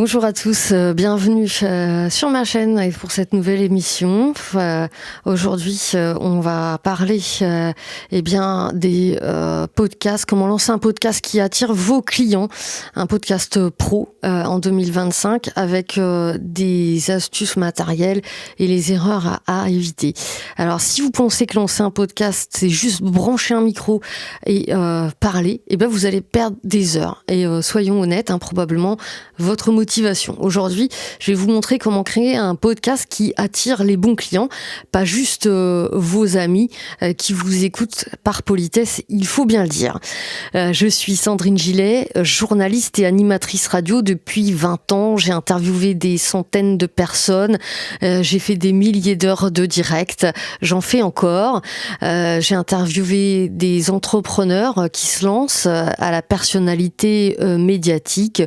Bonjour à tous, bienvenue sur ma chaîne et pour cette nouvelle émission. Aujourd'hui, on va parler des podcasts, comment lancer un podcast qui attire vos clients, un podcast pro en 2025 avec des astuces matérielles et les erreurs à éviter. Alors, si vous pensez que lancer un podcast, c'est juste brancher un micro et parler, vous allez perdre des heures. Et soyons honnêtes, probablement votre motivation. Aujourd'hui, je vais vous montrer comment créer un podcast qui attire les bons clients, pas juste vos amis qui vous écoutent par politesse, il faut bien le dire. Je suis Sandrine Gillet, journaliste et animatrice radio depuis 20 ans. J'ai interviewé des centaines de personnes, j'ai fait des milliers d'heures de direct, j'en fais encore. J'ai interviewé des entrepreneurs qui se lancent à la personnalité médiatique,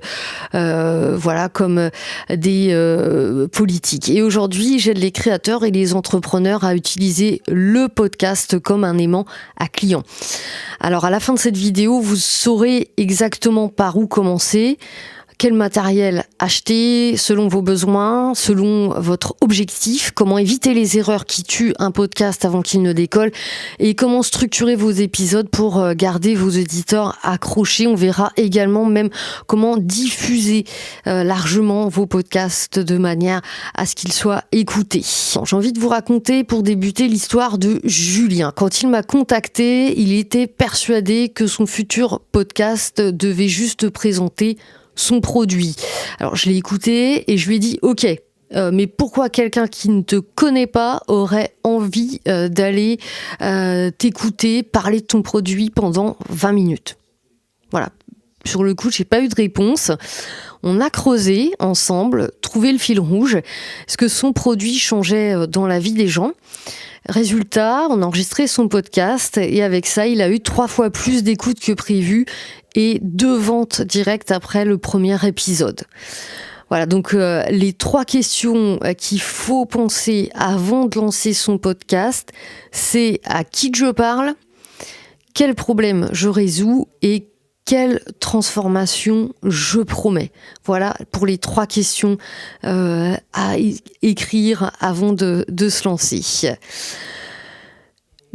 comme des politiques. Et aujourd'hui, j'aide les créateurs et les entrepreneurs à utiliser le podcast comme un aimant à clients. Alors, à la fin de cette vidéo, vous saurez exactement par où commencer, quel matériel acheter selon vos besoins, selon votre objectif, comment éviter les erreurs qui tuent un podcast avant qu'il ne décolle et comment structurer vos épisodes pour garder vos auditeurs accrochés. On verra également même comment diffuser largement vos podcasts de manière à ce qu'ils soient écoutés. J'ai envie de vous raconter pour débuter l'histoire de Julien. Quand il m'a contacté, il était persuadé que son futur podcast devait juste présenter son produit. Alors je l'ai écouté et je lui ai dit ok, mais pourquoi quelqu'un qui ne te connaît pas aurait envie d'aller t'écouter parler de ton produit pendant 20 minutes? Voilà. Sur le coup, j'ai pas eu de réponse. On a creusé ensemble, trouvé le fil rouge, ce que son produit changeait dans la vie des gens. Résultat, on a enregistré son podcast et avec ça, il a eu 3 fois plus d'écoutes que prévu et 2 ventes directes après le premier épisode. Voilà, donc les 3 questions qu'il faut penser avant de lancer son podcast, c'est à qui je parle, quel problème je résous et quelle transformation je promets. Voilà pour les 3 questions à écrire avant de se lancer.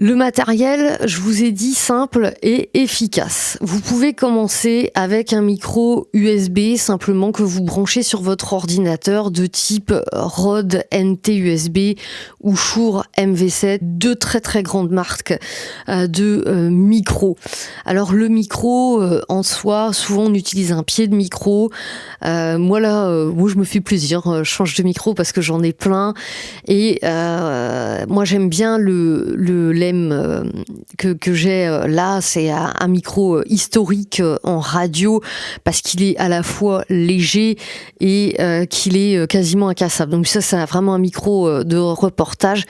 Le matériel, je vous ai dit, simple et efficace. Vous pouvez commencer avec un micro USB simplement que vous branchez sur votre ordinateur de type Rode NT USB ou Shure MV7, 2 très très grandes marques de micros. Alors le micro en soi, souvent on utilise un pied de micro. Moi je me fais plaisir, je change de micro parce que j'en ai plein et moi j'aime bien le LEM que j'ai là, c'est un micro historique en radio parce qu'il est à la fois léger et qu'il est quasiment incassable. Donc ça, c'est vraiment un micro de reportage.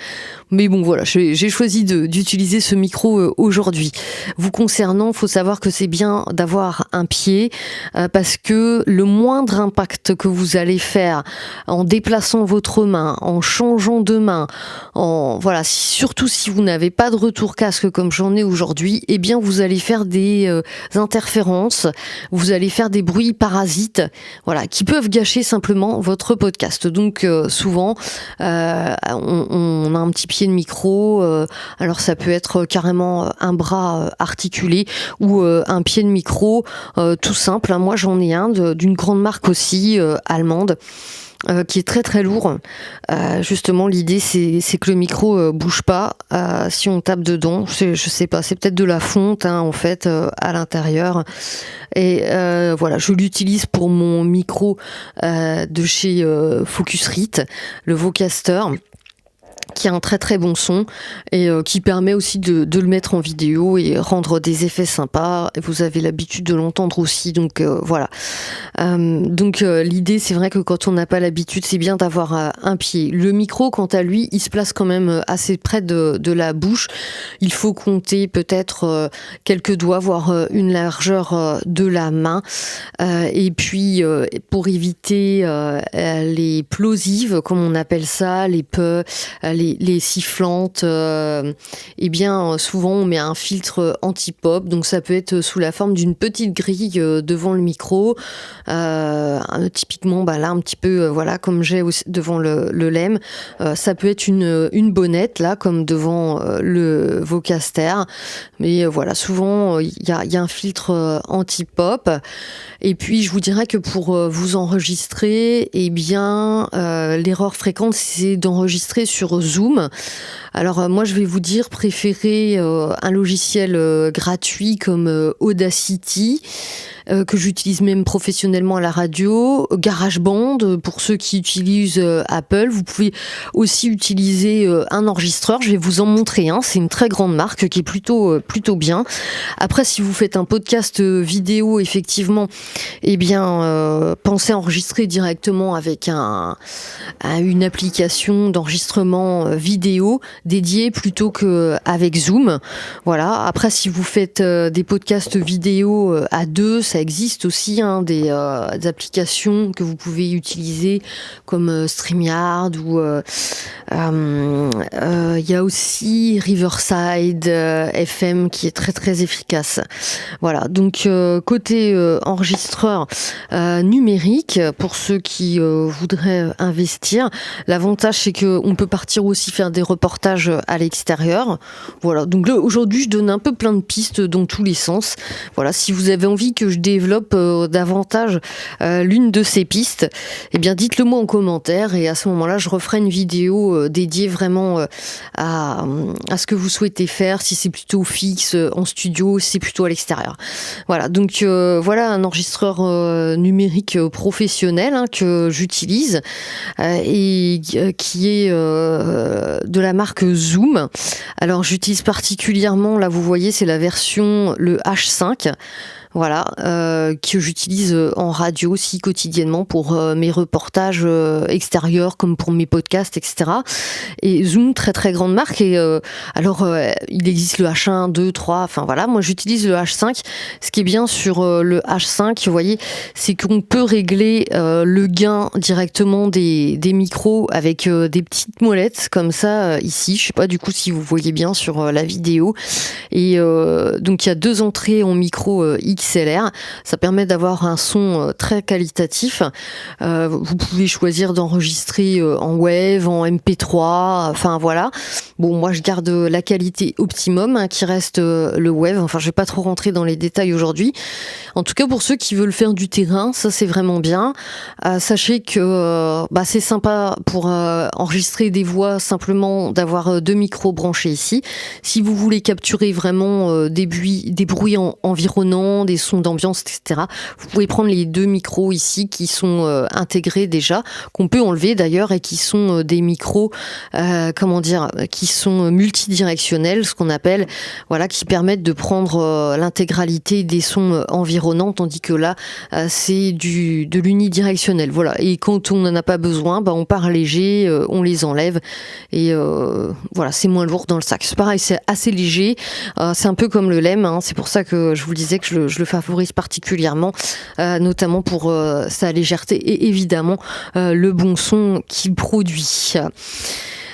Mais bon, voilà, j'ai choisi d'utiliser ce micro aujourd'hui. Vous concernant, il faut savoir que c'est bien d'avoir un pied parce que le moindre impact que vous allez faire en déplaçant votre main, en changeant de main, surtout si vous n'avez pas de retour casque comme j'en ai aujourd'hui, vous allez faire des interférences, vous allez faire des bruits parasites, qui peuvent gâcher simplement votre podcast. Donc souvent, on a un petit pied de micro, alors ça peut être carrément un bras articulé ou un pied de micro tout simple. Moi j'en ai un d'une grande marque aussi, allemande. Qui est très très lourd. Justement, l'idée c'est que le micro bouge pas si on tape dedans. Je sais pas, c'est peut-être de la fonte en fait à l'intérieur. Et je l'utilise pour mon micro de chez Focusrite, le Vocaster, qui a un très très bon son et qui permet aussi de le mettre en vidéo et rendre des effets sympas. Vous avez l'habitude de l'entendre aussi, donc voilà. L'idée, c'est vrai que quand on n'a pas l'habitude, c'est bien d'avoir un pied. Le micro, quant à lui, il se place quand même assez près de la bouche. Il faut compter peut-être quelques doigts, voire une largeur de la main. Et puis, pour éviter les plosives, comme on appelle ça, les les sifflantes, eh bien souvent on met un filtre anti-pop, donc ça peut être sous la forme d'une petite grille devant le micro, typiquement là un petit peu voilà comme j'ai aussi devant le LEM. Ça peut être une bonnette là comme devant le Vocaster, mais voilà souvent il y a un filtre anti-pop. Et puis je vous dirais que pour vous enregistrer, eh bien l'erreur fréquente c'est d'enregistrer sur Zoom. Alors moi je vais vous dire préférez un logiciel gratuit comme Audacity, que j'utilise même professionnellement à la radio, GarageBand pour ceux qui utilisent Apple. Vous pouvez aussi utiliser un enregistreur, je vais vous en montrer un, c'est une très grande marque qui est plutôt bien. Après si vous faites un podcast vidéo effectivement, eh bien pensez à enregistrer directement avec une application d'enregistrement vidéo dédiée plutôt qu'avec Zoom. Voilà. Après si vous faites des podcasts vidéo à deux, ça existe aussi des applications que vous pouvez utiliser comme StreamYard ou il y a aussi Riverside FM qui est très très efficace. Voilà, donc côté enregistreur numérique, pour ceux qui voudraient investir, l'avantage c'est qu'on peut partir aussi faire des reportages à l'extérieur. Voilà, donc là aujourd'hui je donne un peu plein de pistes dans tous les sens. Voilà, si vous avez envie que je développe davantage l'une de ces pistes, eh bien dites-le moi en commentaire et à ce moment-là je referai une vidéo dédiée vraiment à ce que vous souhaitez faire, si c'est plutôt fixe en studio, si c'est plutôt à l'extérieur. Voilà, donc voilà un enregistreur numérique professionnel que j'utilise et qui est de la marque Zoom. Alors j'utilise particulièrement, là vous voyez c'est la version le H5. Voilà, que j'utilise en radio aussi quotidiennement pour mes reportages extérieurs comme pour mes podcasts, etc. Et Zoom, très très grande marque. Et alors, il existe le H1, 2, 3, enfin voilà, moi j'utilise le H5. Ce qui est bien sur le H5, vous voyez, c'est qu'on peut régler le gain directement des micros avec des petites molettes comme ça ici. Je sais pas du coup si vous voyez bien sur la vidéo. Et donc il y a deux entrées en micro XLR, ça permet d'avoir un son très qualitatif. Vous pouvez choisir d'enregistrer en WAV, en MP3, enfin voilà. Bon, moi je garde la qualité optimum qui reste le WAV, enfin je vais pas trop rentrer dans les détails aujourd'hui. En tout cas pour ceux qui veulent faire du terrain, ça c'est vraiment bien. Sachez que c'est sympa pour enregistrer des voix simplement d'avoir deux micros branchés ici. Si vous voulez capturer vraiment des bruits environnants, des sons d'ambiance, etc. Vous pouvez prendre les deux micros ici qui sont intégrés déjà, qu'on peut enlever d'ailleurs et qui sont des micros, qui sont multidirectionnels, ce qu'on appelle, voilà, qui permettent de prendre l'intégralité des sons environnants, tandis que là, c'est de l'unidirectionnel. Voilà. Et quand on n'en a pas besoin, on part léger, on les enlève et voilà, c'est moins lourd dans le sac. C'est pareil, c'est assez léger. C'est un peu comme le LEM, c'est pour ça que je vous le disais que je le favorise particulièrement, notamment pour sa légèreté et évidemment le bon son qu'il produit.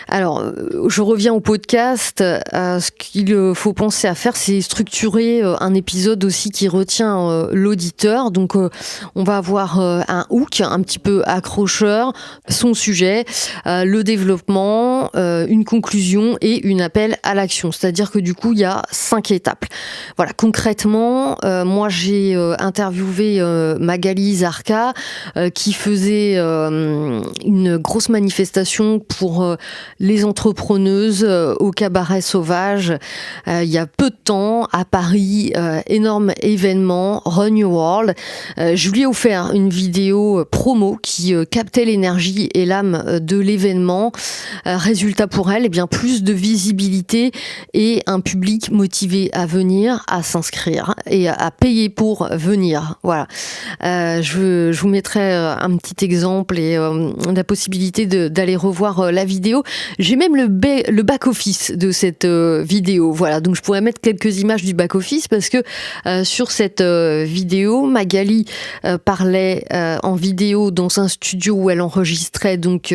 Alors, je reviens au podcast. Ce qu'il faut penser à faire, c'est structurer un épisode aussi qui retient l'auditeur. Donc, on va avoir un hook un petit peu accrocheur, son sujet, le développement, une conclusion et une appel à l'action. C'est-à-dire que du coup, il y a 5 étapes. Voilà, concrètement, moi, j'ai interviewé Magali Zarka qui faisait une grosse manifestation pour les entrepreneuses au cabaret sauvage il y a peu de temps à Paris, énorme événement Run Your World. Je lui ai offert une vidéo promo qui captait l'énergie et l'âme de l'événement. Résultat pour elle, plus de visibilité et un public motivé à venir, à s'inscrire et à payer pour venir. Voilà. Je vous mettrai un petit exemple et la possibilité d'aller revoir la vidéo. J'ai même le back-office de cette vidéo. Voilà, donc je pourrais mettre quelques images du back-office parce que sur cette vidéo, Magali parlait en vidéo dans un studio où elle enregistrait donc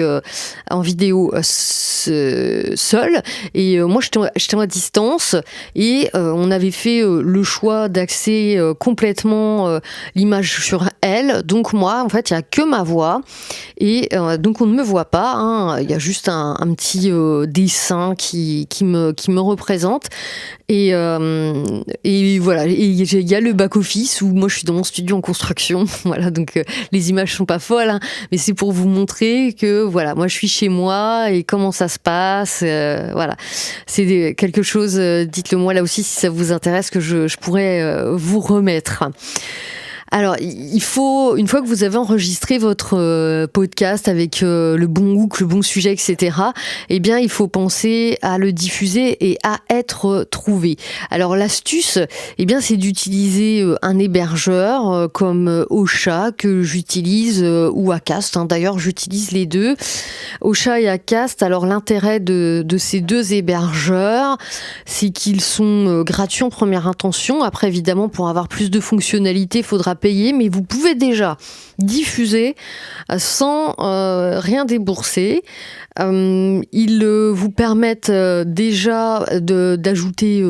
en vidéo seule. Et moi, j'étais à distance et on avait fait le choix d'axer complètement l'image sur elle. Donc moi, en fait, il n'y a que ma voix et donc on ne me voit pas. Hein. Il y a juste un petit dessin qui me représente. Et voilà, il y a le back-office où moi je suis dans mon studio en construction. Voilà, donc les images sont pas folles, hein, mais c'est pour vous montrer que voilà, moi je suis chez moi et comment ça se passe. Voilà, c'est quelque chose, dites-le moi là aussi si ça vous intéresse, que je pourrais vous remettre. Alors, il faut, une fois que vous avez enregistré votre podcast avec le bon hook, le bon sujet, etc., eh bien, il faut penser à le diffuser et à être trouvé. Alors, l'astuce, eh bien, c'est d'utiliser un hébergeur comme Ocha, que j'utilise, ou Acast. Hein. D'ailleurs, j'utilise les deux, Ocha et Acast. Alors, l'intérêt de ces deux hébergeurs, c'est qu'ils sont gratuits en première intention. Après, évidemment, pour avoir plus de fonctionnalités, il faudra payer, mais vous pouvez déjà diffuser sans rien débourser. Ils vous permettent déjà d'ajouter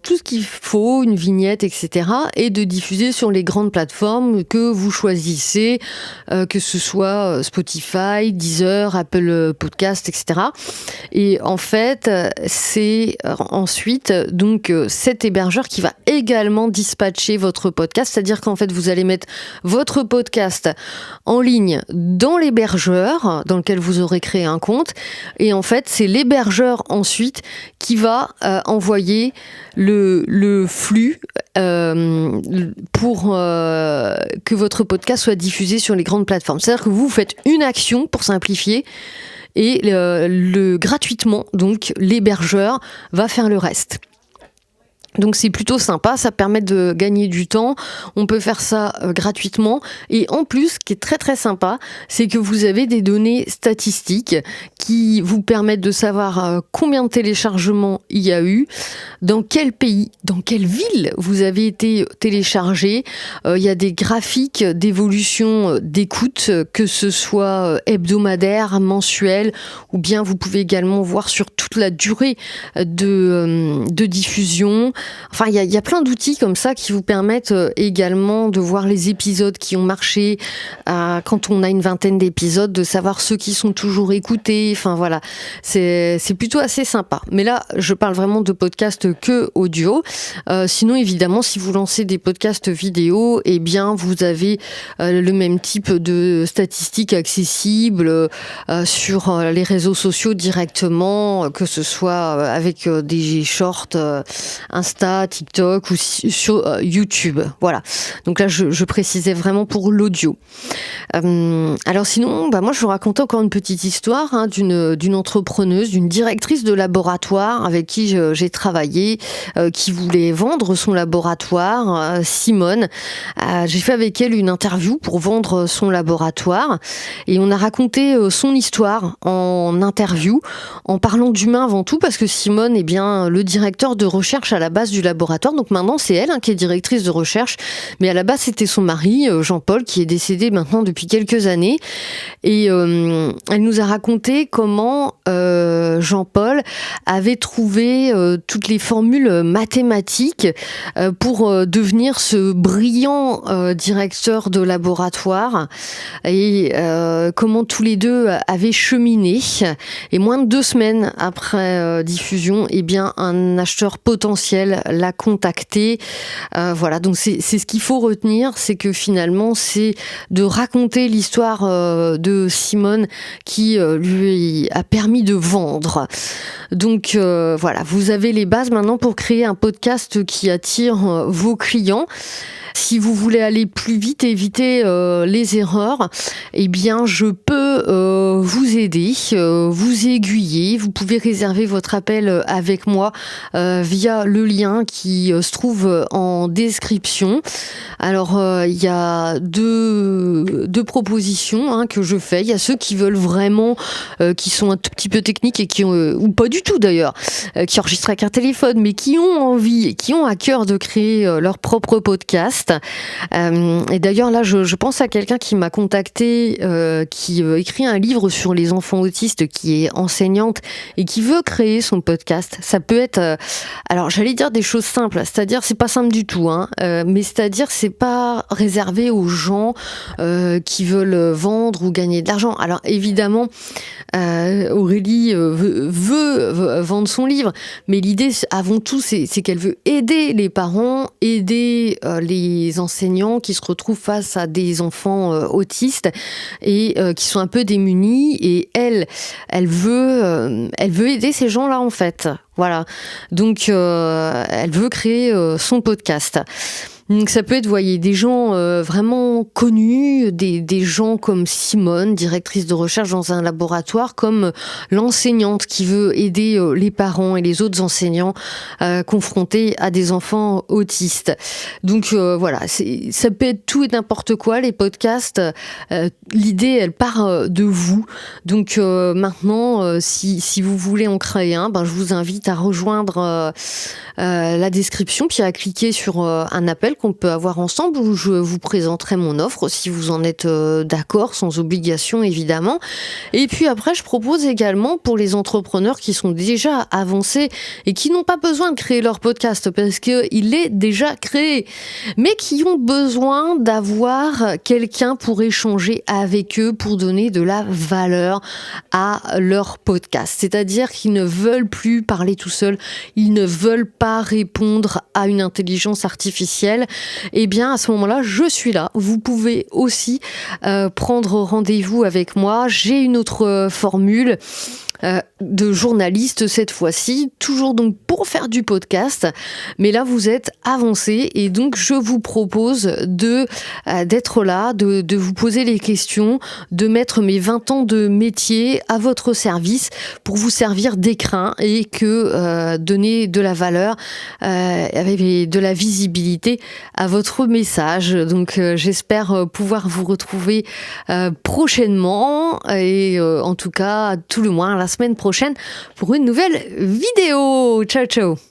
tout ce qu'il faut, une vignette, etc., et de diffuser sur les grandes plateformes que vous choisissez, que ce soit Spotify, Deezer, Apple Podcast, etc. Et en fait, c'est ensuite donc cet hébergeur qui va également dispatcher votre podcast, c'est-à-dire qu'en fait vous allez mettre votre podcast en ligne dans l'hébergeur dans lequel vous aurez créé un compte, et en fait c'est l'hébergeur ensuite qui va envoyer le flux pour que votre podcast soit diffusé sur les grandes plateformes. C'est-à-dire que vous faites une action pour simplifier et gratuitement, donc l'hébergeur va faire le reste. Donc c'est plutôt sympa, ça permet de gagner du temps, on peut faire ça gratuitement, et en plus ce qui est très très sympa, c'est que vous avez des données statistiques qui vous permettent de savoir combien de téléchargements il y a eu, dans quel pays, dans quelle ville vous avez été téléchargé. Il y a des graphiques d'évolution d'écoute, que ce soit hebdomadaire, mensuel, ou bien vous pouvez également voir sur toute la durée de diffusion. Enfin, il y a plein d'outils comme ça qui vous permettent également de voir les épisodes qui ont marché, quand on a une vingtaine d'épisodes, de savoir ceux qui sont toujours écoutés. Enfin voilà, c'est plutôt assez sympa. Mais là, je parle vraiment de podcasts que audio. Sinon, évidemment, si vous lancez des podcasts vidéo, eh bien, vous avez le même type de statistiques accessibles sur les réseaux sociaux directement, que ce soit avec des shorts Insta, TikTok ou sur YouTube. Voilà. Donc là, je précisais vraiment pour l'audio. Alors sinon, moi, je vous racontais encore une petite histoire d'une entrepreneuse, d'une directrice de laboratoire avec qui j'ai travaillé, qui voulait vendre son laboratoire, Simone. J'ai fait avec elle une interview pour vendre son laboratoire et on a raconté son histoire en interview, en parlant d'humain avant tout, parce que Simone est bien le directeur de recherche à la base du laboratoire. Donc maintenant, c'est elle qui est directrice de recherche, mais à la base, c'était son mari, Jean-Paul, qui est décédé maintenant depuis quelques années. Et elle nous a raconté comment Jean-Paul avait trouvé toutes les formules mathématiques pour devenir ce brillant directeur de laboratoire, et comment tous les deux avaient cheminé. Et moins de 2 semaines après diffusion, eh bien, un acheteur potentiel l'a contacté. Voilà, donc c'est ce qu'il faut retenir, c'est que finalement, c'est de raconter l'histoire de Simone qui lui a permis de vendre. Donc voilà, vous avez les bases maintenant pour créer un podcast qui attire vos clients. Si vous voulez aller plus vite, éviter les erreurs, eh bien, je peux vous aider, vous aiguiller. Vous pouvez réserver votre appel avec moi via le lien qui se trouve en description. Alors, il y a deux propositions que je fais. Il y a ceux qui veulent vraiment, qui sont un tout petit peu techniques et qui ont, ou pas du tout d'ailleurs, qui enregistrent avec un téléphone, mais qui ont envie et qui ont à cœur de créer leur propre podcast. Et d'ailleurs, là, je pense à quelqu'un qui m'a contacté, qui écrit un livre sur les enfants autistes, qui est enseignante et qui veut créer son podcast. Ça peut être, alors j'allais dire des choses simples, c'est-à-dire c'est pas simple du tout, mais c'est-à-dire c'est pas réservé aux gens qui veulent vendre ou gagner de l'argent. Alors évidemment, Aurélie veut vendre son livre, mais l'idée avant tout c'est qu'elle veut aider les parents, aider les enseignants qui se retrouvent face à des enfants autistes et qui sont un peu démunis, et elle veut aider ces gens-là en fait. Voilà. Donc elle veut créer son podcast. Donc ça peut être, vous voyez, des gens vraiment connus, des gens comme Simone, directrice de recherche dans un laboratoire, comme l'enseignante qui veut aider les parents et les autres enseignants confrontés à des enfants autistes. Donc voilà, ça peut être tout et n'importe quoi, les podcasts. L'idée, elle part de vous. Donc maintenant, si vous voulez en créer un, je vous invite à rejoindre la description, puis à cliquer sur un appel qu'on peut avoir ensemble, où je vous présenterai mon offre si vous en êtes d'accord, sans obligation évidemment. Et puis après, je propose également pour les entrepreneurs qui sont déjà avancés et qui n'ont pas besoin de créer leur podcast parce qu'il est déjà créé, mais qui ont besoin d'avoir quelqu'un pour échanger avec eux, pour donner de la valeur à leur podcast. C'est-à-dire qu'ils ne veulent plus parler tout seuls, ils ne veulent pas répondre à une intelligence artificielle. Et bien à ce moment-là, je suis là. Vous pouvez aussi prendre rendez-vous avec moi. J'ai une autre formule de journaliste cette fois-ci, toujours donc pour faire du podcast, mais là vous êtes avancé et donc je vous propose d'être là, de vous poser les questions, de mettre mes 20 ans de métier à votre service pour vous servir d'écrin et que donner de la valeur avec de la visibilité à votre message. Donc j'espère pouvoir vous retrouver prochainement et en tout cas tout le moins la semaine prochaine pour une nouvelle vidéo. Ciao ciao.